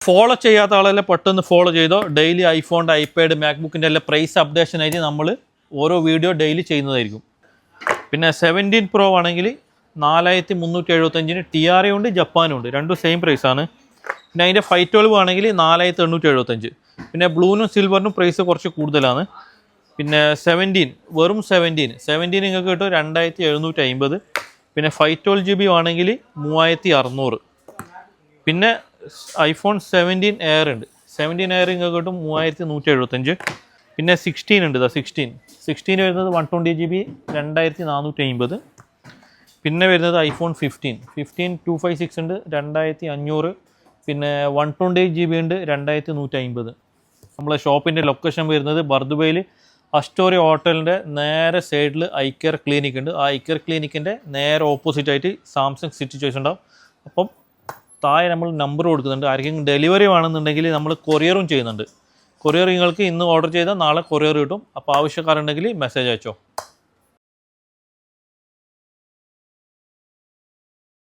Follow ചെയ്യാത്ത ആളെല്ലാം പെട്ടെന്ന് follow ചെയ്തോ. ഡെയിലി ഐഫോണിൻ്റെ, ഐപാഡ്, മാക്ബുക്കിൻ്റെ എല്ലാം പ്രൈസ് അപ്ഡേഷനായിട്ട് നമ്മൾ ഓരോ വീഡിയോ ഡെയിലി ചെയ്യുന്നതായിരിക്കും. പിന്നെ 17 Pro ആണെങ്കിൽ 4375 TRA ഉണ്ട്, ജപ്പാനും ഉണ്ട്. രണ്ടും സെയിം പ്രൈസാണ്. പിന്നെ അതിൻ്റെ 512 ആണെങ്കിൽ 4875. പിന്നെ ബ്ലൂനും സിൽവറിനും പ്രൈസ് കുറച്ച് കൂടുതലാണ്. പിന്നെ 17 വെറും 17 നിങ്ങൾക്ക് കിട്ടും 2750. പിന്നെ 512GB ആണെങ്കിൽ 3600. പിന്നെ ഐഫോൺ 17 എയർ ഉണ്ട്. 17 എയർ നിങ്ങൾക്ക് കിട്ടും 3175. പിന്നെ 16 ഉണ്ട്. 16 വരുന്നത് 120GB 2450. പിന്നെ വരുന്നത് ഐഫോൺ 15 256 ഉണ്ട് 2500. പിന്നെ 128GB ഉണ്ട് 2150. നമ്മളെ ഷോപ്പിൻ്റെ ലൊക്കേഷൻ വരുന്നത് ബർദുബയിൽ അസ്റ്റോറി ഹോട്ടലിൻ്റെ നേരെ സൈഡിൽ ഐക്കെയർ ക്ലിനിക് ഉണ്ട്. ആ ഐക്കെയർ ക്ലിനിക്കിൻ്റെ നേരെ ഓപ്പോസിറ്റായിട്ട് സാംസങ് സിറ്റി ചോയ്സ് ഉണ്ടാവും. അപ്പം താഴെ നമ്മൾ നമ്പർ കൊടുക്കുന്നുണ്ട്. ആർക്കെങ്കിലും ഡെലിവറി വേണമെന്നുണ്ടെങ്കിൽ നമ്മൾ കൊറിയറും ചെയ്യുന്നുണ്ട്. കൊറിയർ നിങ്ങൾക്ക് ഇന്ന് ഓർഡർ ചെയ്താൽ നാളെ കൊറിയർ കിട്ടും. അപ്പോൾ ആവശ്യക്കാരുണ്ടെങ്കിൽ മെസ്സേജ് അയച്ചോ.